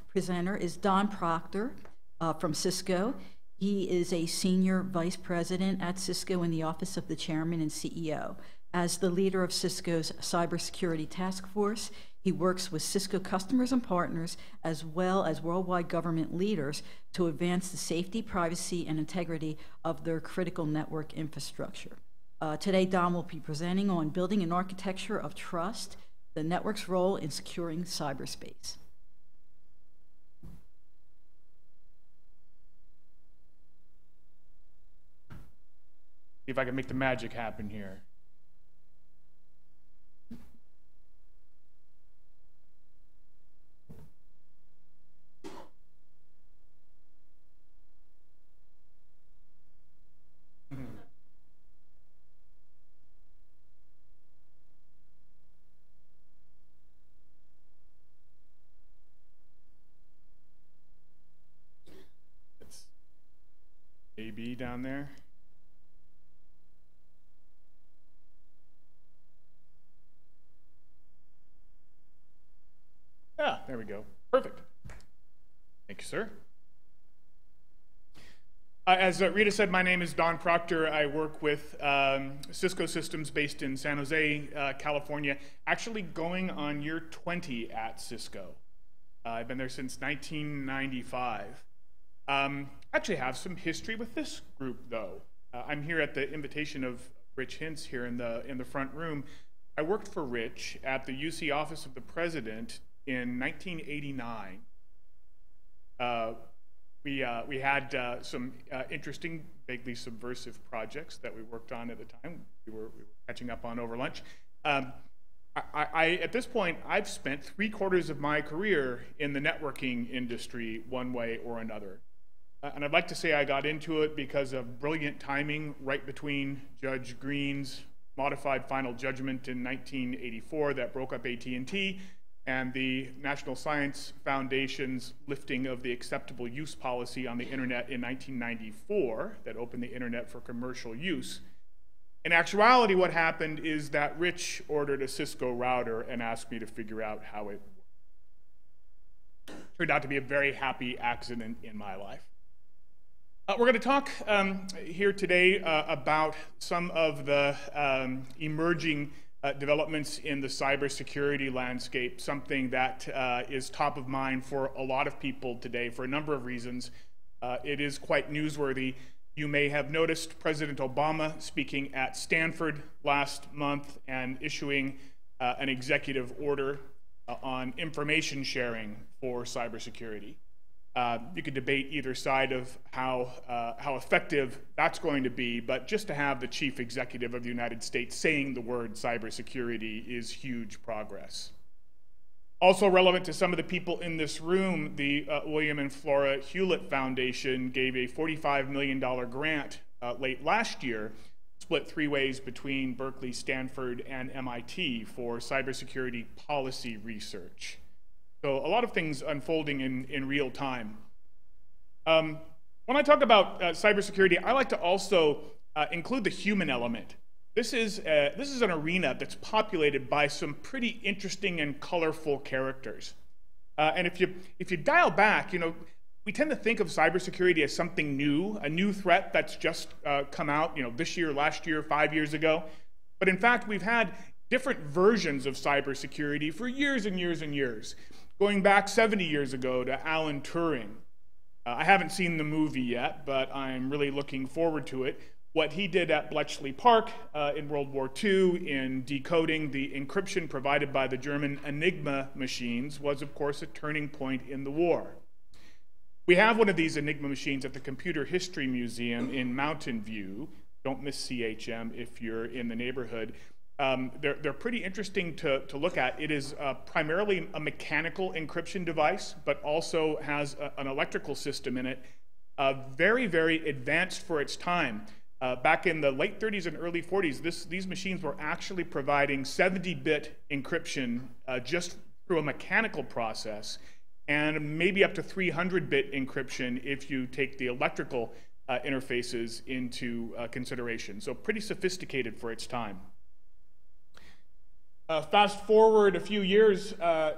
presenter is Don Proctor from Cisco. He is a senior vice president at Cisco in the office of the chairman and CEO. As the leader of Cisco's cybersecurity task force, he works with Cisco customers and partners, as well as worldwide government leaders, to advance the safety, privacy, and integrity of their critical network infrastructure. Today, Don will be presenting on building an architecture of trust, the network's role in securing cyberspace. See if I can make the magic happen here. It's AB down there. Yeah, there we go. Perfect. Thank you, sir. As Rita said, my name is Don Proctor. I work with Cisco Systems based in San Jose, California, actually going on year 20 at Cisco. I've been there since 1995. Actually have some history with this group, though. I'm here at the invitation of Rich Hintz here in the front room. I worked for Rich at the UC Office of the President in 1989. We had some interesting, vaguely subversive projects that we worked on at the time. We were catching up on over lunch. At this point, I've spent 3/4 of my career in the networking industry one way or another. And I'd like to say I got into it because of brilliant timing right between Judge Green's modified final judgment in 1984 that broke up AT&T and the National Science Foundation's lifting of the acceptable use policy on the internet in 1994 that opened the internet for commercial use. In actuality, what happened is that Rich ordered a Cisco router and asked me to figure out how it worked. Turned out to be a very happy accident in my life. We're going to talk here today about some of the emerging developments in the cybersecurity landscape, something that is top of mind for a lot of people today for a number of reasons. It is quite newsworthy. You may have noticed President Obama speaking at Stanford last month and issuing an executive order on information sharing for cybersecurity. You could debate either side of how effective that's going to be, but just to have the chief executive of the United States saying the word cybersecurity is huge progress. Also relevant to some of the people in this room, the William and Flora Hewlett Foundation gave a $45 million grant late last year, split 3 ways between Berkeley, Stanford, and MIT for cybersecurity policy research. So a lot of things unfolding in real time. When I talk about cybersecurity, I like to also include the human element. This is an arena that's populated by some pretty interesting and colorful characters. And if you dial back, we tend to think of cybersecurity as something new, a new threat that's just come out, this year, last year, 5 years ago. But in fact, we've had different versions of cybersecurity for years and years and years. Going back 70 years ago to Alan Turing. I haven't seen the movie yet, but I'm really looking forward to it. What he did at Bletchley Park in World War II in decoding the encryption provided by the German Enigma machines was, of course, a turning point in the war. We have one of these Enigma machines at the Computer History Museum in Mountain View. Don't miss CHM if you're in the neighborhood. They're pretty interesting to look at. It is primarily a mechanical encryption device, but also has an electrical system in it. Very, very advanced for its time. Back in the late 30s and early 40s, these machines were actually providing 70-bit encryption just through a mechanical process, and maybe up to 300-bit encryption if you take the electrical interfaces into consideration. So pretty sophisticated for its time. Fast forward a few years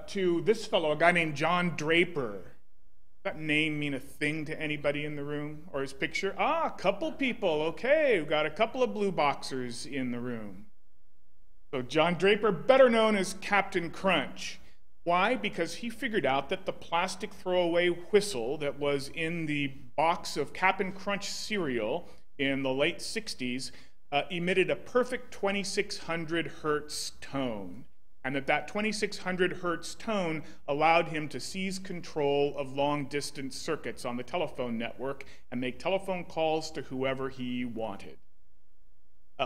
to this fellow, a guy named John Draper. Does that name mean a thing to anybody in the room? Or his picture? Ah, a couple people. Okay, we've got a couple of blue boxers in the room. So John Draper, better known as Captain Crunch. Why? Because he figured out that the plastic throwaway whistle that was in the box of Cap'n Crunch cereal in the late 60s emitted a perfect 2600 hertz tone, and that 2600 hertz tone allowed him to seize control of long-distance circuits on the telephone network and make telephone calls to whoever he wanted.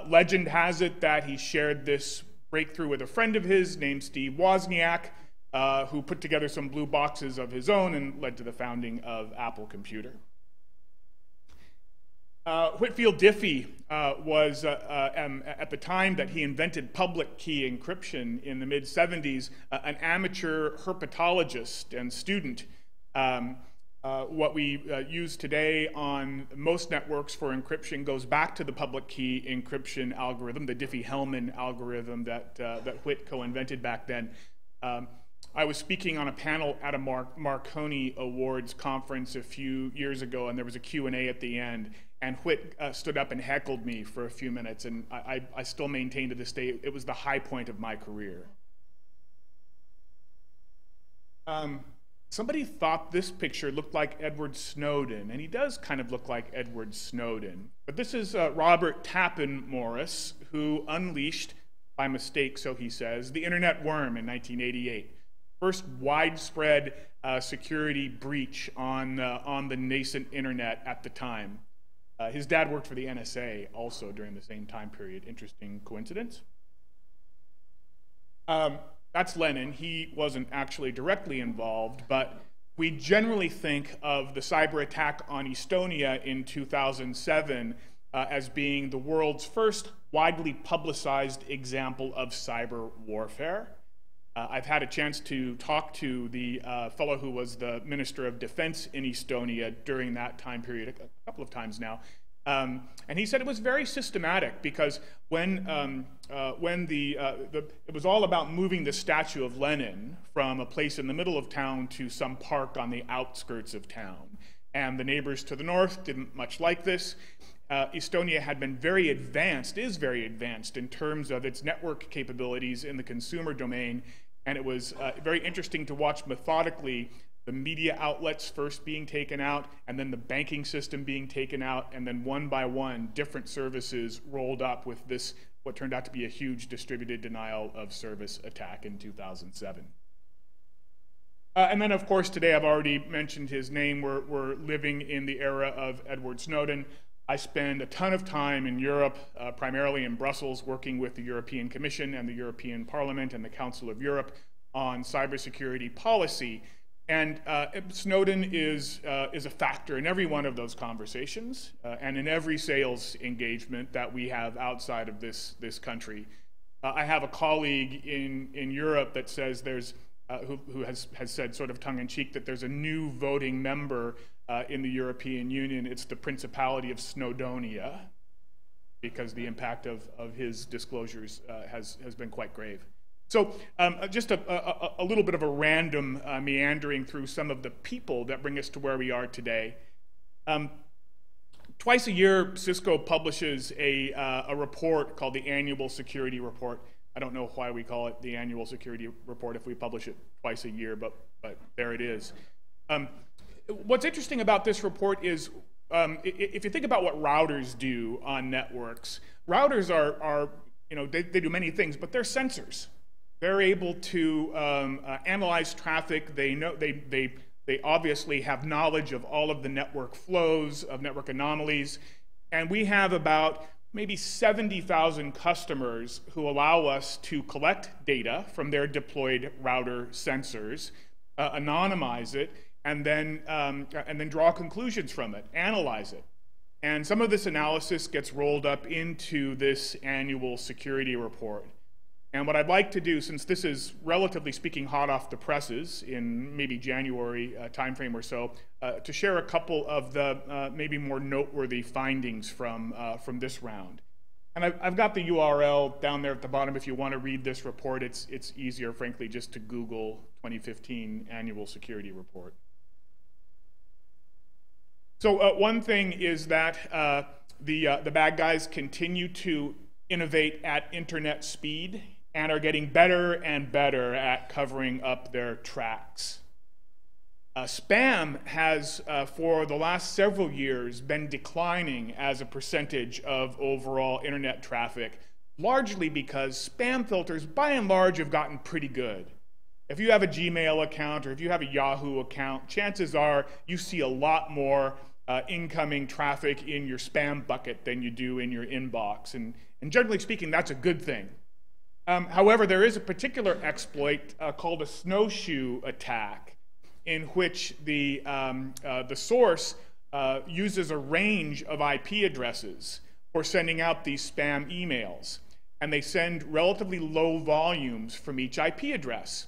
Legend has it that he shared this breakthrough with a friend of his named Steve Wozniak, who put together some blue boxes of his own and led to the founding of Apple Computer. Whitfield Diffie was, at the time that he invented public key encryption in the mid-70s, an amateur herpetologist and student. What we use today on most networks for encryption goes back to the public key encryption algorithm, the Diffie-Hellman algorithm that Whit co-invented back then. I was speaking on a panel at a Marconi Awards conference a few years ago, and there was a Q&A at the end, and Whit stood up and heckled me for a few minutes, and I still maintain to this day it was the high point of my career. Somebody thought this picture looked like Edward Snowden, and he does kind of look like Edward Snowden. But this is Robert Tappan Morris, who unleashed, by mistake, so he says, the internet worm in 1988. First widespread security breach on the nascent internet at the time. His dad worked for the NSA also during the same time period. Interesting coincidence. That's Lenin. He wasn't actually directly involved, but we generally think of the cyber attack on Estonia in 2007 as being the world's first widely publicized example of cyber warfare. I've had a chance to talk to the fellow who was the Minister of Defense in Estonia during that time period a couple of times now. And he said it was very systematic because when it was all about moving the statue of Lenin from a place in the middle of town to some park on the outskirts of town. And the neighbors to the north didn't much like this. Estonia had been very advanced, is very advanced in terms of its network capabilities in the consumer domain. And it was very interesting to watch methodically the media outlets first being taken out, and then the banking system being taken out, and then one by one, different services rolled up with this, what turned out to be a huge distributed denial of service attack in 2007. And then, of course, today I've already mentioned his name. We're living in the era of Edward Snowden. I spend a ton of time in Europe, primarily in Brussels, working with the European Commission and the European Parliament and the Council of Europe on cybersecurity policy. And Snowden is a factor in every one of those conversations and in every sales engagement that we have outside of this country. I have a colleague in Europe that says there's, who has said sort of tongue-in-cheek that there's a new voting member in the European Union. It's the Principality of Snowdonia, because the impact of his disclosures has been quite grave. So just a little bit of a random meandering through some of the people that bring us to where we are today. Twice a year, Cisco publishes a report called the Annual Security Report. I don't know why we call it the Annual Security Report if we publish it twice a year, but there it is. What's interesting about this report is if you think about what routers do on networks, routers are they do many things, but they're sensors. They're able to analyze traffic. They obviously have knowledge of all of the network flows, of network anomalies. And we have about maybe 70,000 customers who allow us to collect data from their deployed router sensors, anonymize it, and then draw conclusions from it, analyze it. And some of this analysis gets rolled up into this annual security report. And what I'd like to do, since this is relatively speaking hot off the presses in maybe January timeframe or so, to share a couple of the maybe more noteworthy findings from this round. And I've got the URL down there at the bottom if you want to read this report. It's easier, frankly, just to Google 2015 Annual Security Report. So one thing is that the bad guys continue to innovate at internet speed and are getting better and better at covering up their tracks. Spam has, for the last several years, been declining as a percentage of overall internet traffic, largely because spam filters, by and large, have gotten pretty good. If you have a Gmail account or if you have a Yahoo account, chances are you see a lot more incoming traffic in your spam bucket than you do in your inbox. And generally speaking, that's a good thing. However, there is a particular exploit called a snowshoe attack, in which the source uses a range of IP addresses for sending out these spam emails. And they send relatively low volumes from each IP address.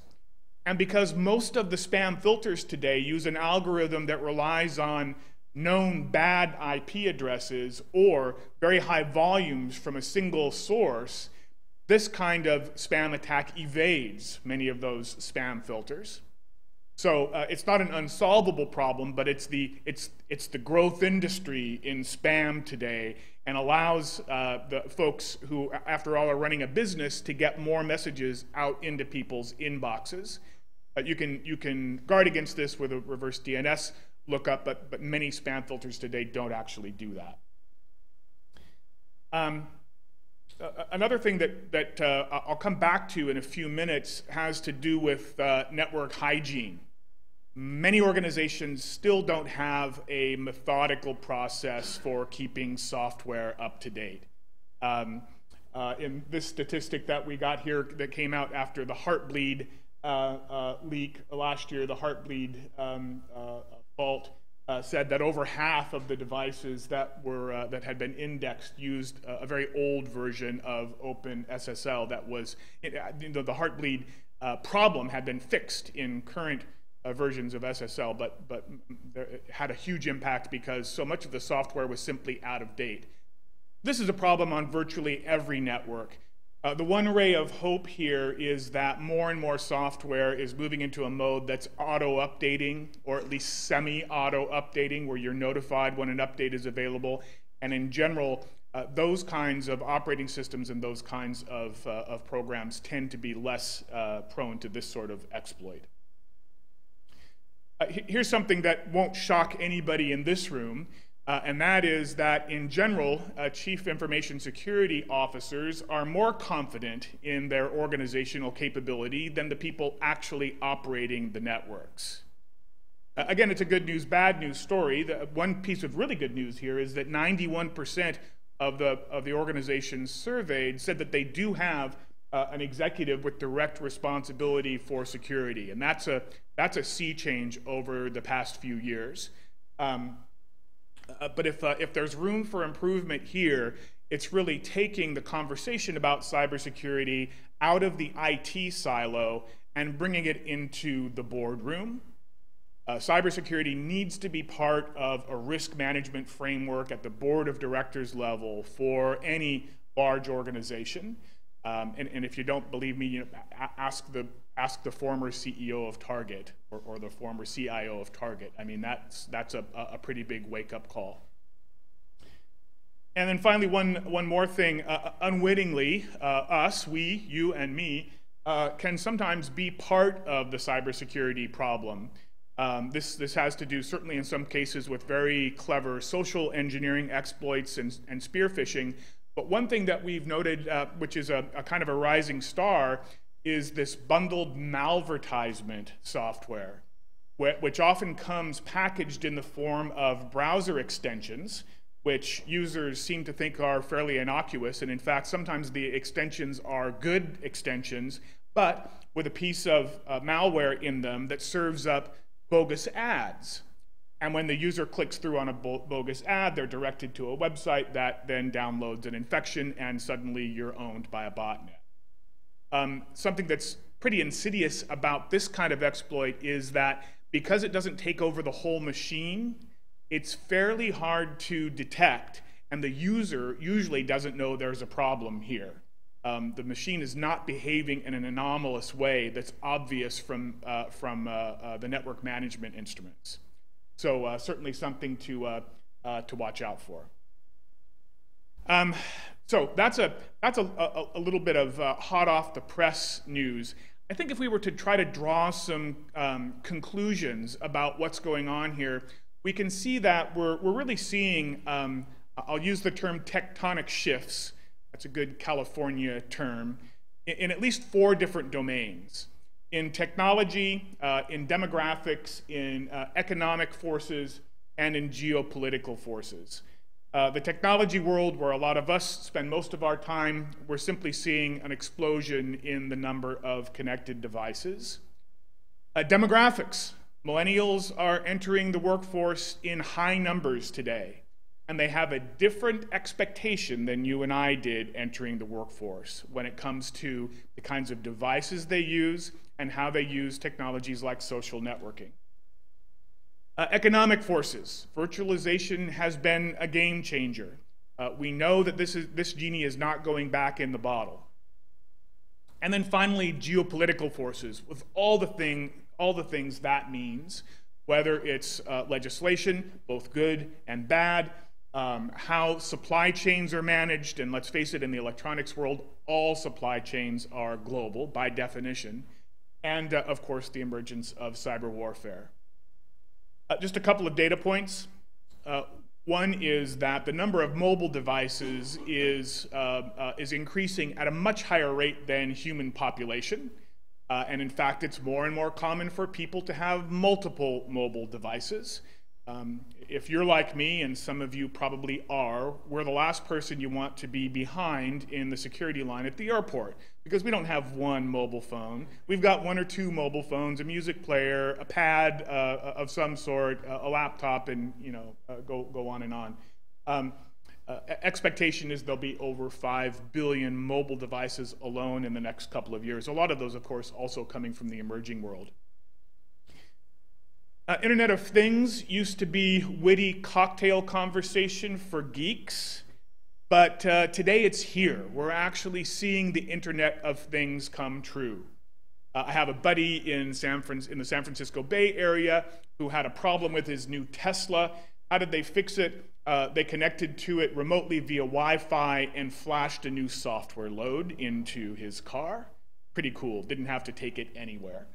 And because most of the spam filters today use an algorithm that relies on known bad IP addresses or very high volumes from a single source, this kind of spam attack evades many of those spam filters. So it's not an unsolvable problem, but it's the growth industry in spam today, and allows the folks who, after all, are running a business to get more messages out into people's inboxes. You can guard against this with a reverse DNS lookup, but many spam filters today don't actually do that. Another thing that I'll come back to in a few minutes has to do with network hygiene. Many organizations still don't have a methodical process for keeping software up to date. In this statistic that we got here that came out after the Heartbleed leak last year, the Heartbleed fault, said that over half of the devices that had been indexed used a very old version of OpenSSL. That was, the Heartbleed problem had been fixed in current versions of SSL, but it had a huge impact because so much of the software was simply out of date. This is a problem on virtually every network. The one ray of hope here is that more and more software is moving into a mode that's auto-updating, or at least semi-auto-updating, where you're notified when an update is available. And in general, those kinds of operating systems and those kinds of programs tend to be less prone to this sort of exploit. Here's something that won't shock anybody in this room. And that is that, in general, chief information security officers are more confident in their organizational capability than the people actually operating the networks. Again, it's a good news, bad news story. One piece of really good news here is that 91% of the organizations surveyed said that they do have an executive with direct responsibility for security, and that's a sea change over the past few years. But if there's room for improvement here, it's really taking the conversation about cybersecurity out of the IT silo and bringing it into the boardroom. Cybersecurity needs to be part of a risk management framework at the board of directors level for any large organization. And if you don't believe me, ask the former CEO of Target or the former CIO of Target. I mean, that's a pretty big wake-up call. And then finally, one more thing. Unwittingly, us, we, you, and me, can sometimes be part of the cybersecurity problem. This has to do, certainly in some cases, with very clever social engineering exploits and spear phishing. But one thing that we've noted, which is a kind of a rising star, is this bundled malvertisement software, which often comes packaged in the form of browser extensions, which users seem to think are fairly innocuous. And in fact, sometimes the extensions are good extensions, but with a piece of malware in them that serves up bogus ads. And when the user clicks through on a bogus ad, they're directed to a website that then downloads an infection, and suddenly you're owned by a botnet. Something that's pretty insidious about this kind of exploit is that because it doesn't take over the whole machine, it's fairly hard to detect, and the user usually doesn't know there's a problem here. The machine is not behaving in an anomalous way that's obvious from the network management instruments. So certainly something to watch out for. So that's a little bit of hot off the press news. I think if we were to try to draw some conclusions about what's going on here, we can see that we're really seeing, I'll use the term tectonic shifts, that's a good California term, in at least 4 different domains. In technology, in demographics, in economic forces, and in geopolitical forces. The technology world, where a lot of us spend most of our time, we're simply seeing an explosion in the number of connected devices. Demographics. Millennials are entering the workforce in high numbers today, and they have a different expectation than you and I did entering the workforce when it comes to the kinds of devices they use and how they use technologies like social networking. Economic forces. Virtualization has been a game changer. We know that this genie is not going back in the bottle. And then finally, geopolitical forces, with all the things that means, whether it's legislation, both good and bad, how supply chains are managed, and let's face it, in the electronics world, all supply chains are global by definition, and of course, the emergence of cyber warfare. Just a couple of data points. One is that the number of mobile devices is increasing at a much higher rate than human population. And in fact, it's more and more common for people to have multiple mobile devices. If you're like me, and some of you probably are, we're the last person you want to be behind in the security line at the airport, because we don't have one mobile phone. We've got 1 or 2 mobile phones, a music player, a pad of some sort, a laptop, and go on and on. Expectation is there'll be over 5 billion mobile devices alone in the next couple of years. A lot of those, of course, also coming from the emerging world. Internet of Things used to be witty cocktail conversation for geeks, but today it's here. We're actually seeing the Internet of Things come true. I have a buddy in the San Francisco Bay Area who had a problem with his new Tesla. How did they fix it? They connected to it remotely via Wi-Fi and flashed a new software load into his car. Pretty cool. Didn't have to take it anywhere.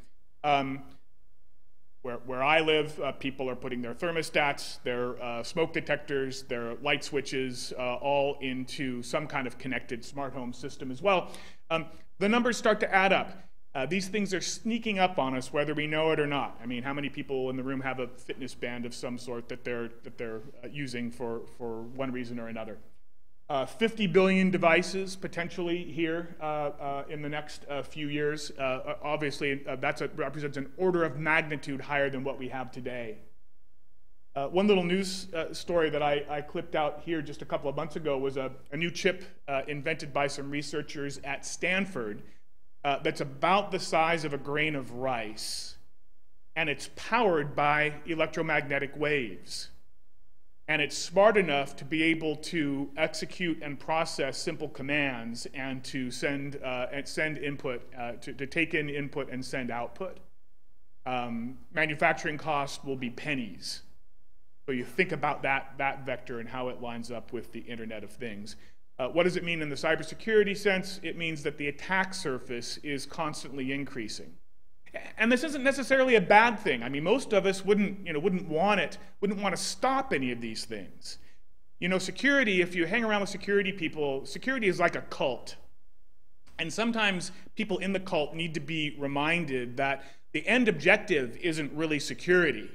Where I live, people are putting their thermostats, their smoke detectors, their light switches, all into some kind of connected smart home system as well. The numbers start to add up. These things are sneaking up on us, whether we know it or not. I mean, how many people in the room have a fitness band of some sort that they're using for one reason or another? 50 billion devices potentially here in the next few years. Obviously, that represents an order of magnitude higher than what we have today. One little news story that I clipped out here just a couple of months ago was a new chip invented by some researchers at Stanford that's about the size of a grain of rice, and it's powered by electromagnetic waves. And it's smart enough to be able to execute and process simple commands and to send input, to take in input and send output. Manufacturing costs will be pennies. So you think about that vector and how it lines up with the Internet of Things. What does it mean in the cybersecurity sense? It means that the attack surface is constantly increasing. And this isn't necessarily a bad thing. I mean, most of us wouldn't want to stop any of these things. Security, if you hang around with security people, security is like a cult. And sometimes people in the cult need to be reminded that the end objective isn't really security.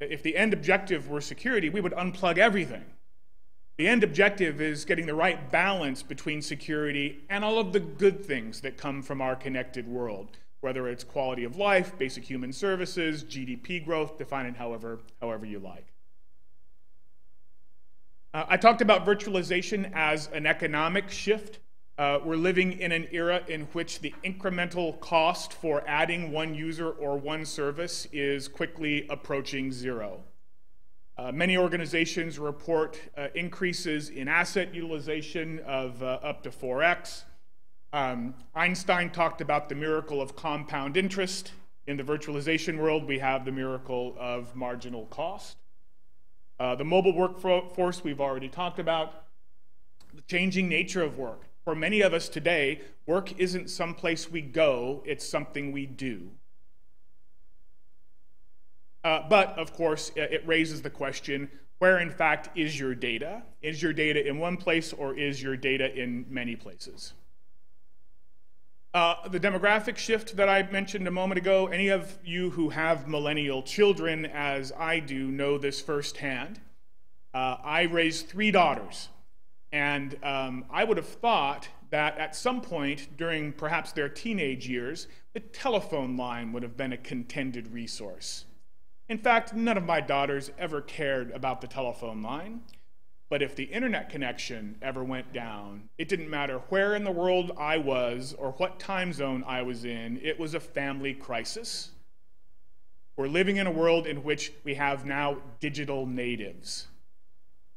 If the end objective were security, we would unplug everything. The end objective is getting the right balance between security and all of the good things that come from our connected world, whether it's quality of life, basic human services, GDP growth, define it however you like. I talked about virtualization as an economic shift. We're living in an era in which the incremental cost for adding one user or one service is quickly approaching zero. Many organizations report increases in asset utilization of up to 4x. Einstein talked about the miracle of compound interest. In the virtualization world, we have the miracle of marginal cost. The mobile workforce we've already talked about. The changing nature of work. For many of us today, work isn't someplace we go, it's something we do. But, of course, it raises the question, where in fact is your data? Is your data in one place or is your data in many places? The demographic shift that I mentioned a moment ago, any of you who have millennial children, as I do, know this firsthand. I raised 3 daughters, and I would have thought that at some point during perhaps their teenage years, the telephone line would have been a contended resource. In fact, none of my daughters ever cared about the telephone line. But if the internet connection ever went down, it didn't matter where in the world I was or what time zone I was in, it was a family crisis. We're living in a world in which we have now digital natives.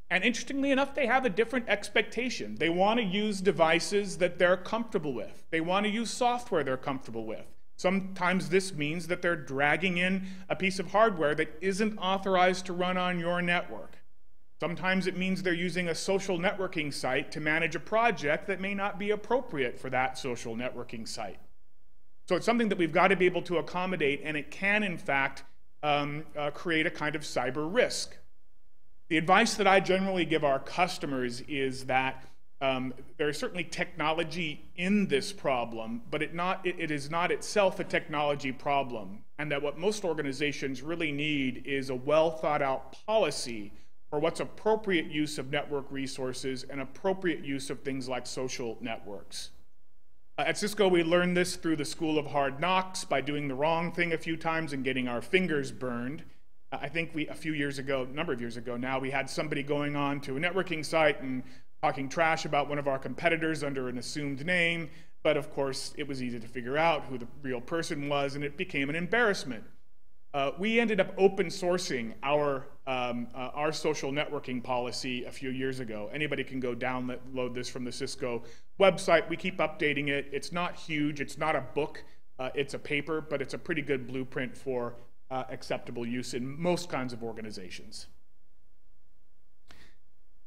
And interestingly enough, they have a different expectation. They want to use devices that they're comfortable with. They want to use software they're comfortable with. Sometimes this means that they're dragging in a piece of hardware that isn't authorized to run on your network. Sometimes it means they're using a social networking site to manage a project that may not be appropriate for that social networking site. So it's something that we've got to be able to accommodate, and it can, in fact, create a kind of cyber risk. The advice that I generally give our customers is that there is certainly technology in this problem, but it is not itself a technology problem, and that what most organizations really need is a well-thought-out policy for what's appropriate use of network resources and appropriate use of things like social networks. At Cisco, we learned this through the School of Hard Knocks by doing the wrong thing a few times and getting our fingers burned. I think a number of years ago now, we had somebody going on to a networking site and talking trash about one of our competitors under an assumed name, but of course it was easy to figure out who the real person was, and it became an embarrassment. We ended up open sourcing our social networking policy a few years ago. Anybody can go download this from the Cisco website. We keep updating it. It's not huge. It's not a book. It's a paper, but it's a pretty good blueprint for acceptable use in most kinds of organizations.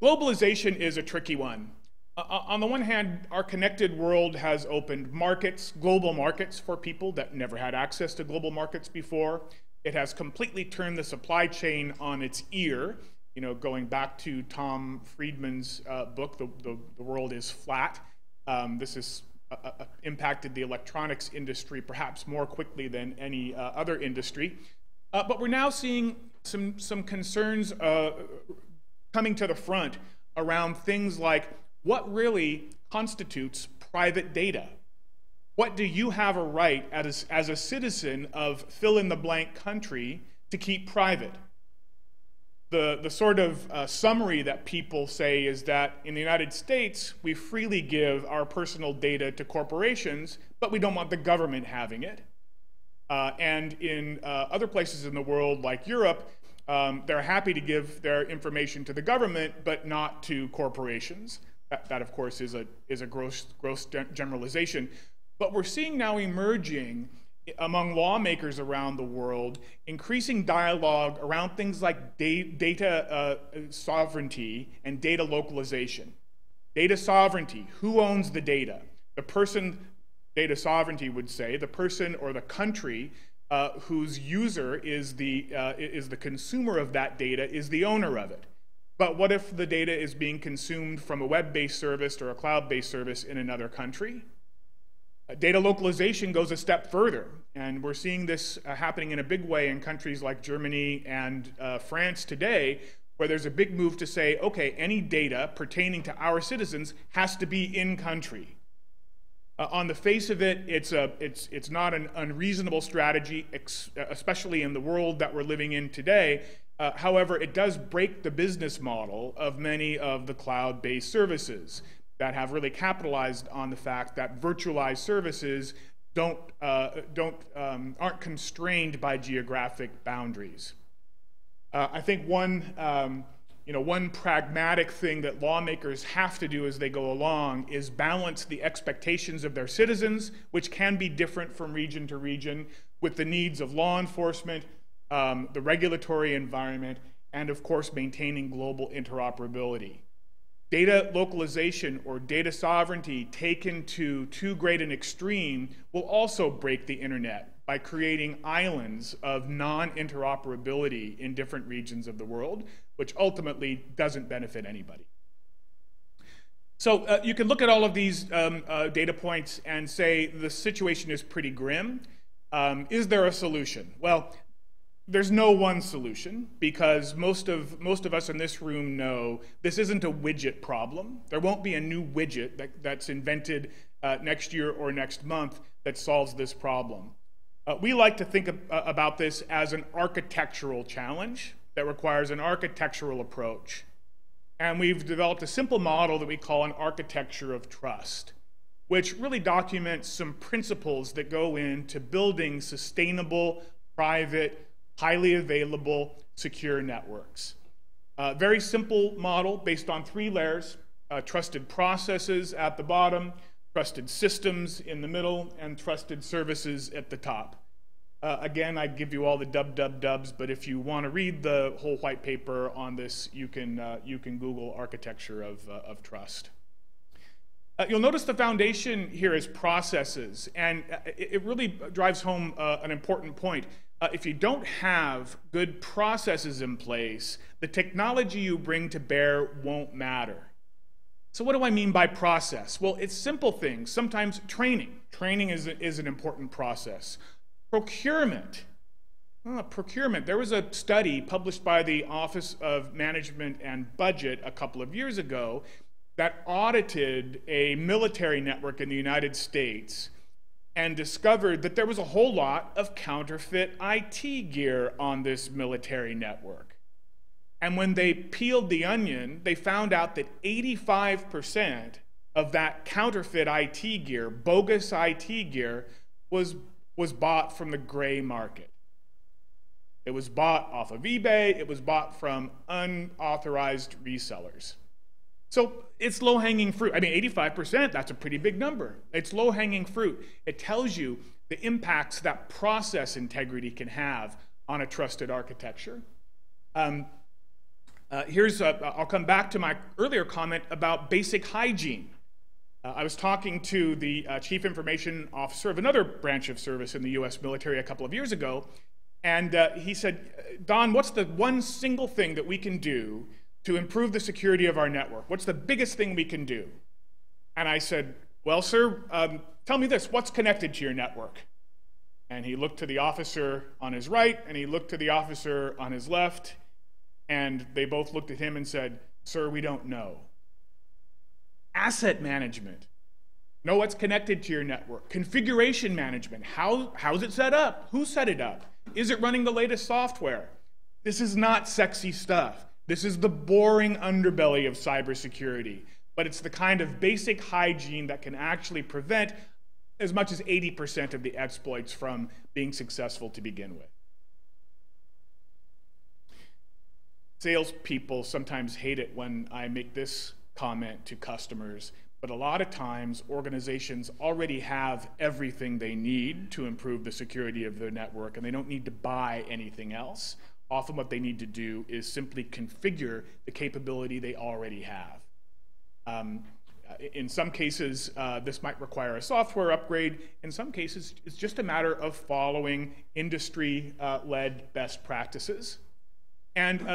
Globalization is a tricky one. On the one hand, our connected world has opened markets, global markets, for people that never had access to global markets before. It has completely turned the supply chain on its ear. You know, going back to Tom Friedman's book, The World is Flat. This has impacted the electronics industry perhaps more quickly than any other industry. But we're now seeing some concerns coming to the front around things like what really constitutes private data. What do you have a right as a citizen of fill-in-the-blank country to keep private? The sort of summary that people say is that in the United States, we freely give our personal data to corporations, but we don't want the government having it. And in other places in the world, like Europe, they're happy to give their information to the government, but not to corporations. That of course, is a gross generalization. But we're seeing now emerging among lawmakers around the world increasing dialogue around things like data sovereignty and data localization. Data sovereignty, who owns the data? The person, data sovereignty would say, the person or the country whose user is the consumer of that data is the owner of it. But what if the data is being consumed from a web-based service or a cloud-based service in another country? Data localization goes a step further, and we're seeing this happening in a big way in countries like Germany and France today, where there's a big move to say, okay, any data pertaining to our citizens has to be in country. On the face of it, it's not an unreasonable strategy, especially in the world that we're living in today. However, it does break the business model of many of the cloud-based services that have really capitalized on the fact that virtualized services aren't constrained by geographic boundaries. I think one pragmatic thing that lawmakers have to do as they go along is balance the expectations of their citizens, which can be different from region to region, with the needs of law enforcement, the regulatory environment, and of course maintaining global interoperability. Data localization or data sovereignty taken to too great an extreme will also break the internet by creating islands of non-interoperability in different regions of the world, which ultimately doesn't benefit anybody. So you can look at all of these data points and say the situation is pretty grim. Is there a solution? Well, there's no one solution, because most of us in this room know this isn't a widget problem. There won't be a new widget that's invented next year or next month that solves this problem. We like to think about this as an architectural challenge that requires an architectural approach. And we've developed a simple model that we call an architecture of trust, which really documents some principles that go into building sustainable, private, highly available, secure networks. Very simple model based on 3 layers: trusted processes at the bottom, trusted systems in the middle, and trusted services at the top. Again, I give you all the dubs, but if you want to read the whole white paper on this, you can Google architecture of trust. You'll notice the foundation here is processes, and it really drives home an important point. If you don't have good processes in place, the technology you bring to bear won't matter. So what do I mean by process? Well, it's simple things. Sometimes training. Training is an important process. Procurement. Procurement. There was a study published by the Office of Management and Budget a couple of years ago that audited a military network in the United States and discovered that there was a whole lot of counterfeit IT gear on this military network. And when they peeled the onion, they found out that 85% of that counterfeit IT gear, bogus IT gear, was bought from the gray market. It was bought off of eBay. It was bought from unauthorized resellers. So it's low-hanging fruit. I mean, 85%, that's a pretty big number. It's low-hanging fruit. It tells you the impacts that process integrity can have on a trusted architecture. I'll come back to my earlier comment about basic hygiene. I was talking to the chief information officer of another branch of service in the US military a couple of years ago, and he said, Don, what's the one single thing that we can do to improve the security of our network? What's the biggest thing we can do? And I said, well, sir, tell me this, what's connected to your network? And he looked to the officer on his right, and he looked to the officer on his left, and they both looked at him and said, sir, we don't know. Asset management. Know what's connected to your network. Configuration management. How's it set up? Who set it up? Is it running the latest software? This is not sexy stuff. This is the boring underbelly of cybersecurity, but it's the kind of basic hygiene that can actually prevent as much as 80% of the exploits from being successful to begin with. Salespeople sometimes hate it when I make this comment to customers, but a lot of times organizations already have everything they need to improve the security of their network, and they don't need to buy anything else. Often what they need to do is simply configure the capability they already have. In some cases, this might require a software upgrade. In some cases, it's just a matter of following industry-led best practices. And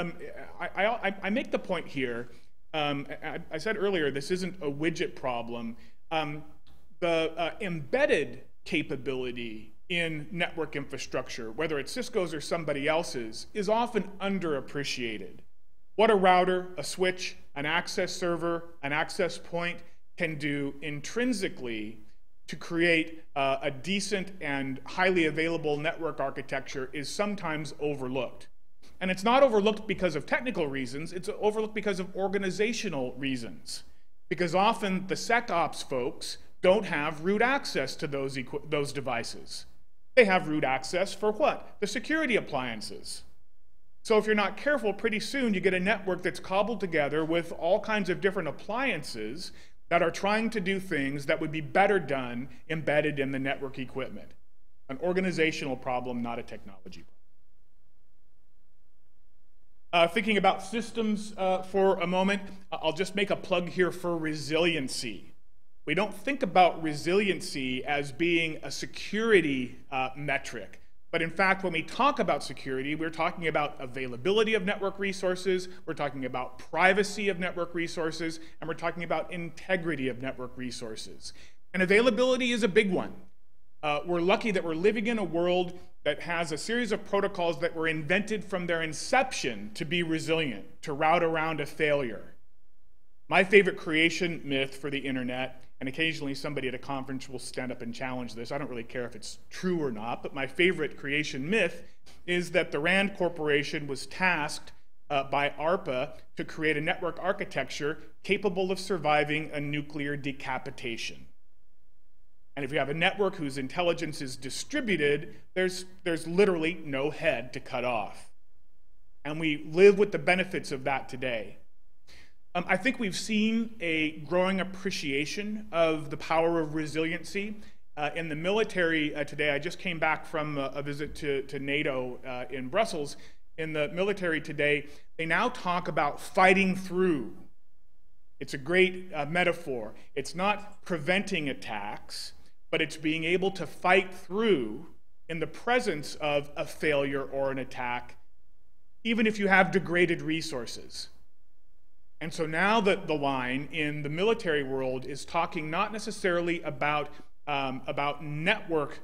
I make the point here, I said earlier, this isn't a widget problem. The embedded capability in network infrastructure, whether it's Cisco's or somebody else's, is often underappreciated. What a router, a switch, an access server, an access point can do intrinsically to create a decent and highly available network architecture is sometimes overlooked. And it's not overlooked because of technical reasons, it's overlooked because of organizational reasons. Because often the SecOps folks don't have root access to those devices. They have root access for what? The security appliances. So if you're not careful, pretty soon you get a network that's cobbled together with all kinds of different appliances that are trying to do things that would be better done embedded in the network equipment. An organizational problem, not a technology problem. Thinking about systems for a moment, I'll just make a plug here for resiliency. We don't think about resiliency as being a security metric. But in fact, when we talk about security, we're talking about availability of network resources, we're talking about privacy of network resources, and we're talking about integrity of network resources. And availability is a big one. We're lucky that we're living in a world that has a series of protocols that were invented from their inception to be resilient, to route around a failure. My favorite creation myth for the internet, and occasionally somebody at a conference will stand up and challenge this. I don't really care if it's true or not, but my favorite creation myth is that the RAND Corporation was tasked by ARPA to create a network architecture capable of surviving a nuclear decapitation. And if you have a network whose intelligence is distributed, there's literally no head to cut off. And we live with the benefits of that today. I think we've seen a growing appreciation of the power of resiliency. In the military today, I just came back from a visit to NATO in Brussels. In the military today, they now talk about fighting through. It's a great metaphor. It's not preventing attacks, but it's being able to fight through in the presence of a failure or an attack, even if you have degraded resources. And so now the line in the military world is talking not necessarily about network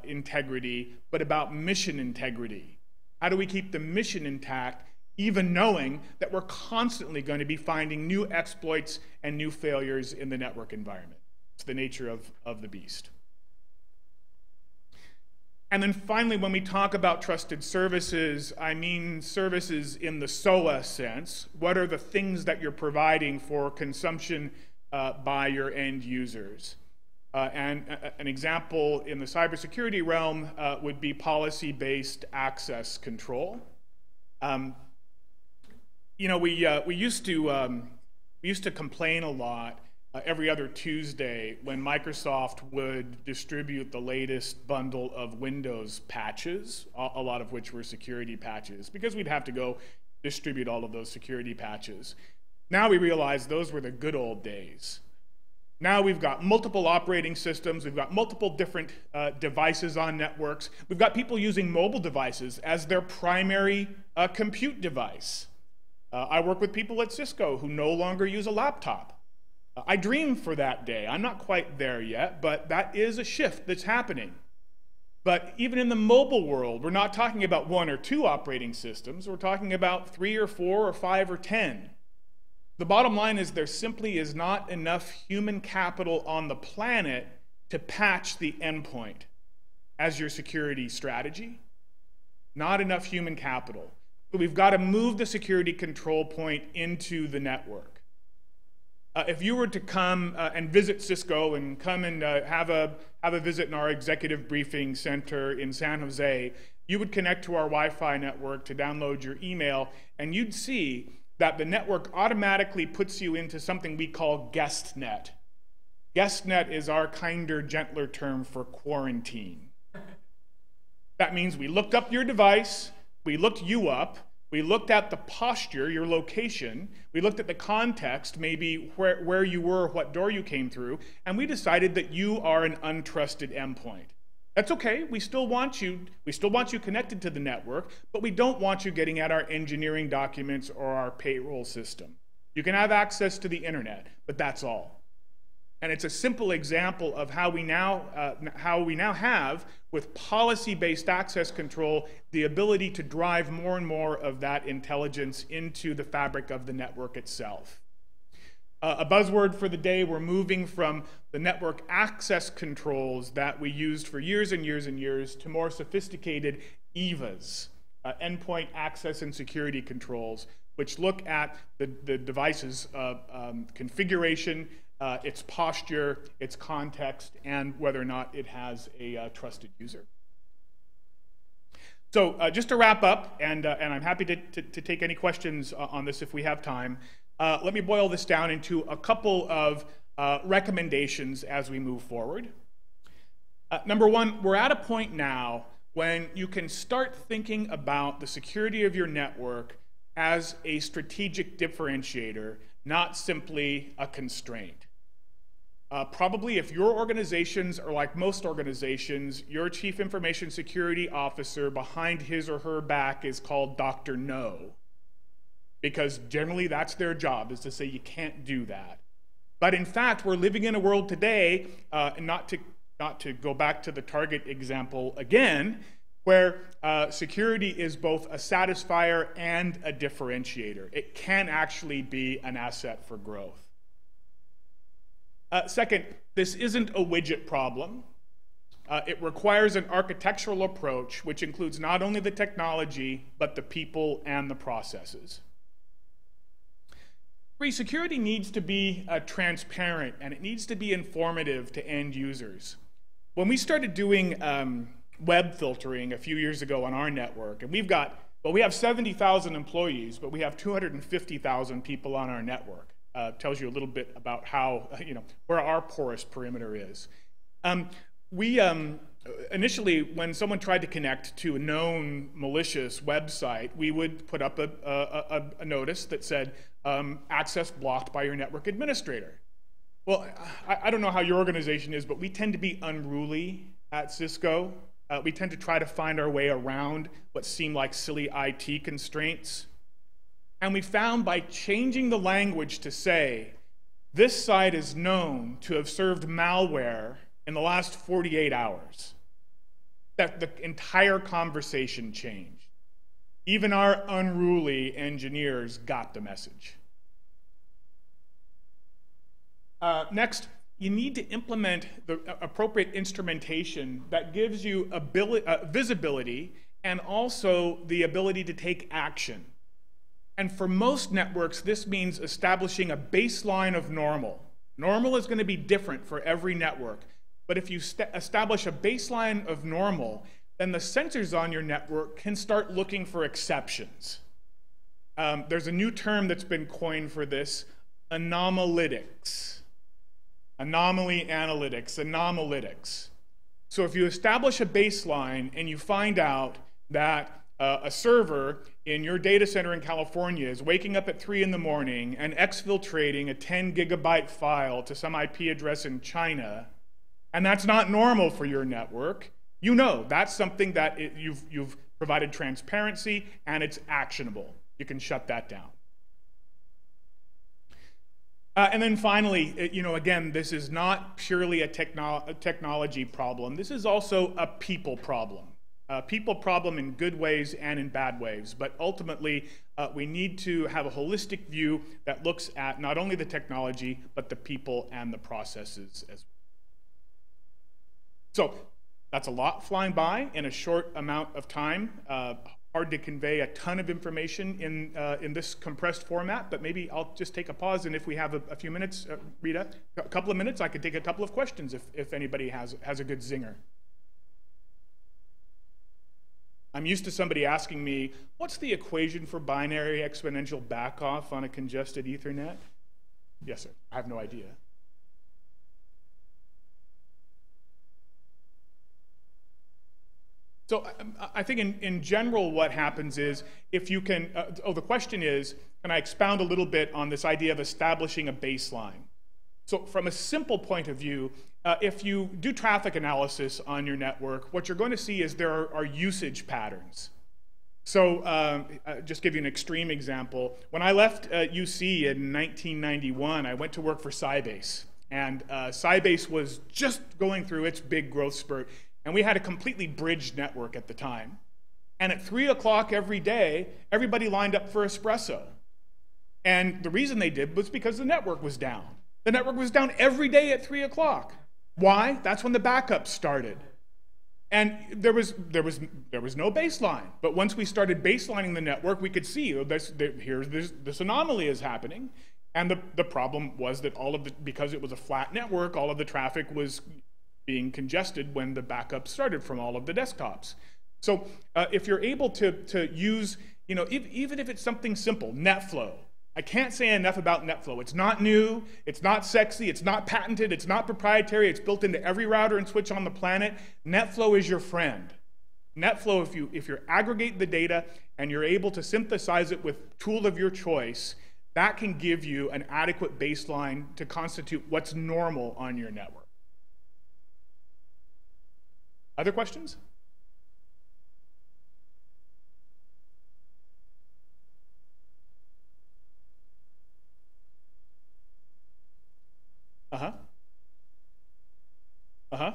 integrity, but about mission integrity. How do we keep the mission intact, even knowing that we're constantly going to be finding new exploits and new failures in the network environment? It's the nature of the beast. And then finally, when we talk about trusted services, I mean services in the SOA sense. What are the things that you're providing for consumption by your end users? And an example in the cybersecurity realm would be policy-based access control. You know, we used to complain a lot every other Tuesday when Microsoft would distribute the latest bundle of Windows patches, a lot of which were security patches, because we'd have to go distribute all of those security patches. Now we realize those were the good old days. Now we've got multiple operating systems, we've got multiple different devices on networks, we've got people using mobile devices as their primary compute device. I work with people at Cisco who no longer use a laptop. I dream for that day. I'm not quite there yet, but that is a shift that's happening. But even in the mobile world, we're not talking about 1 or 2 operating systems. We're talking about 3 or 4 or 5 or 10. The bottom line is there simply is not enough human capital on the planet to patch the endpoint as your security strategy. Not enough human capital. But we've got to move the security control point into the network. If you were to come and visit Cisco and come and have a visit in our executive briefing center in San Jose, you would connect to our Wi-Fi network to download your email, and you'd see that the network automatically puts you into something we call GuestNet. GuestNet is our kinder, gentler term for quarantine. That means we looked up your device, we looked you up, we looked at the posture, your location, we looked at the context, maybe where you were, what door you came through, and we decided that you are an untrusted endpoint. That's okay, we still want you connected to the network, but we don't want you getting at our engineering documents or our payroll system. You can have access to the internet, but that's all. And it's a simple example of how we now have, with policy-based access control, the ability to drive more and more of that intelligence into the fabric of the network itself. A buzzword for the day, we're moving from the network access controls that we used for years and years and years to more sophisticated EVAs, endpoint access and security controls, which look at the device's configuration, its posture, its context, and whether or not it has a trusted user. So just to wrap up, and I'm happy to take any questions on this if we have time, let me boil this down into a couple of recommendations as we move forward. Number one, we're at a point now when you can start thinking about the security of your network as a strategic differentiator, not simply a constraint. Probably if your organizations are like most organizations, your chief information security officer behind his or her back is called Dr. No, because generally that's their job, is to say you can't do that. But in fact, we're living in a world today, not to go back to the Target example again, where security is both a satisfier and a differentiator. It can actually be an asset for growth. Second, this isn't a widget problem. It requires an architectural approach, which includes not only the technology, but the people and the processes. Three, security needs to be transparent, and it needs to be informative to end users. When we started doing web filtering a few years ago on our network, and we have 70,000 employees, but we have 250,000 people on our network. Tells you a little bit about how, where our porous perimeter is. Initially, when someone tried to connect to a known malicious website, we would put up a notice that said, access blocked by your network administrator. Well, I don't know how your organization is, but we tend to be unruly at Cisco. We tend to try to find our way around what seem like silly IT constraints. And we found by changing the language to say, this site is known to have served malware in the last 48 hours, that the entire conversation changed. Even our unruly engineers got the message. Next, you need to implement the appropriate instrumentation that gives you visibility and also the ability to take action. And for most networks, this means establishing a baseline of normal. Normal is going to be different for every network. But if you establish a baseline of normal, then the sensors on your network can start looking for exceptions. There's a new term that's been coined for this, anomalytics. Anomaly analytics, anomalytics. So if you establish a baseline and you find out that a server in your data center in California is waking up at 3 in the morning and exfiltrating a 10 gigabyte file to some IP address in China, and that's not normal for your network, you know that's something that you've provided transparency and it's actionable. You can shut that down. And then finally, again, this is not purely a technology problem. This is also a people problem. People problem in good ways and in bad ways, but ultimately we need to have a holistic view that looks at not only the technology, but the people and the processes as well. So that's a lot flying by in a short amount of time. Hard to convey a ton of information in this compressed format, but maybe I'll just take a pause, and if we have a few minutes, Rita, a couple of minutes, I could take a couple of questions if anybody has a good zinger. I'm used to somebody asking me, what's the equation for binary exponential backoff on a congested Ethernet? Yes, sir. I have no idea. So I think in general what happens is, if you can, the question is, can I expound a little bit on this idea of establishing a baseline? So from a simple point of view, if you do traffic analysis on your network, what you're going to see is there are usage patterns. So just give you an extreme example. When I left UC in 1991, I went to work for Sybase. And Sybase was just going through its big growth spurt. And we had a completely bridged network at the time. And at 3 o'clock every day, everybody lined up for espresso. And the reason they did was because the network was down. The network was down every day at 3 o'clock. Why? That's when the backups started. And there was no baseline. But once we started baselining the network, we could see this anomaly is happening. And the problem was that because it was a flat network, all of the traffic was being congested when the backup started from all of the desktops. So if you're able to use, even if it's something simple, NetFlow. I can't say enough about NetFlow. It's not new, it's not sexy, it's not patented, it's not proprietary, it's built into every router and switch on the planet. NetFlow is your friend. NetFlow, if you aggregate the data and you're able to synthesize it with tool of your choice, that can give you an adequate baseline to constitute what's normal on your network. Other questions? Uh-huh. Uh-huh.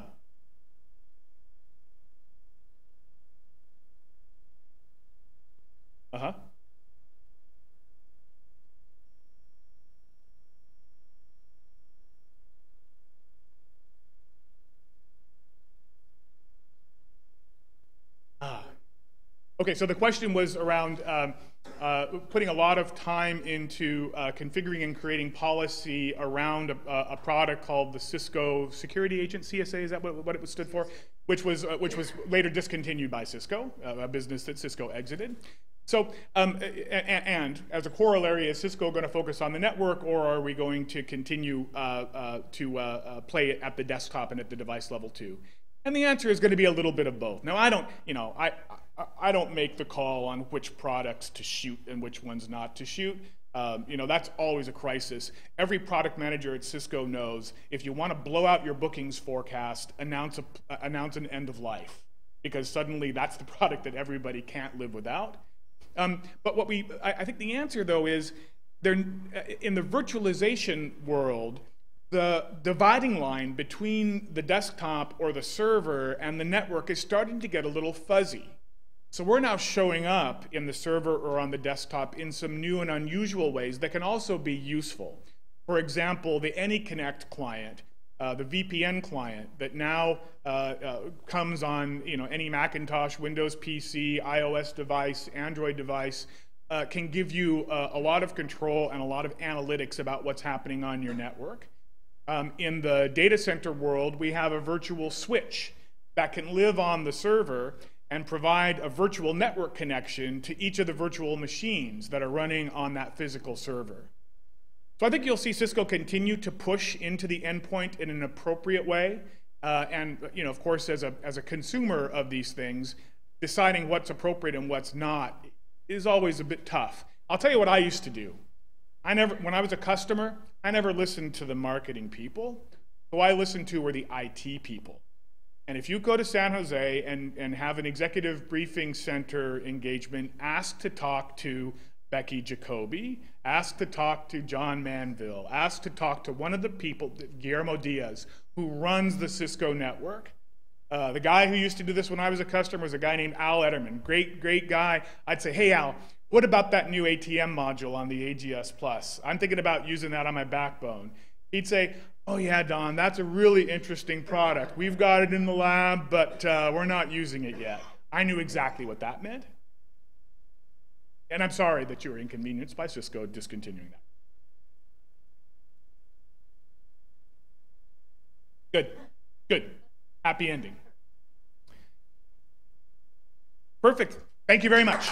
Uh-huh. Okay, so the question was around putting a lot of time into configuring and creating policy around a product called the Cisco Security Agent, CSA, is that what it stood for? Which was later discontinued by Cisco, a business that Cisco exited. So, and as a corollary, is Cisco going to focus on the network, or are we going to continue to play it at the desktop and at the device level too? And the answer is going to be a little bit of both. Now, I don't make the call on which products to shoot and which ones not to shoot. That's always a crisis. Every product manager at Cisco knows if you want to blow out your bookings forecast, announce an end of life, because suddenly that's the product that everybody can't live without. But I think the answer though is, in the virtualization world, the dividing line between the desktop or the server and the network is starting to get a little fuzzy. So we're now showing up in the server or on the desktop in some new and unusual ways that can also be useful. For example, the AnyConnect client, the VPN client that now comes on any Macintosh, Windows PC, iOS device, Android device, can give you a lot of control and a lot of analytics about what's happening on your network. In the data center world, we have a virtual switch that can live on the server and provide a virtual network connection to each of the virtual machines that are running on that physical server. So I think you'll see Cisco continue to push into the endpoint in an appropriate way. And of course, as a consumer of these things, deciding what's appropriate and what's not is always a bit tough. I'll tell you what I used to do. When I was a customer, I never listened to the marketing people. Who I listened to were the IT people. And if you go to San Jose and have an executive briefing center engagement, ask to talk to Becky Jacoby, ask to talk to John Manville, ask to talk to one of the people, Guillermo Diaz, who runs the Cisco network. The guy who used to do this when I was a customer was a guy named Al Ederman, great guy. I'd say, hey Al, what about that new ATM module on the AGS Plus? I'm thinking about using that on my backbone. He'd say, oh yeah, Don, that's a really interesting product. We've got it in the lab, but we're not using it yet. I knew exactly what that meant. And I'm sorry that you were inconvenienced by Cisco discontinuing that. Good. Happy ending. Perfect. Thank you very much.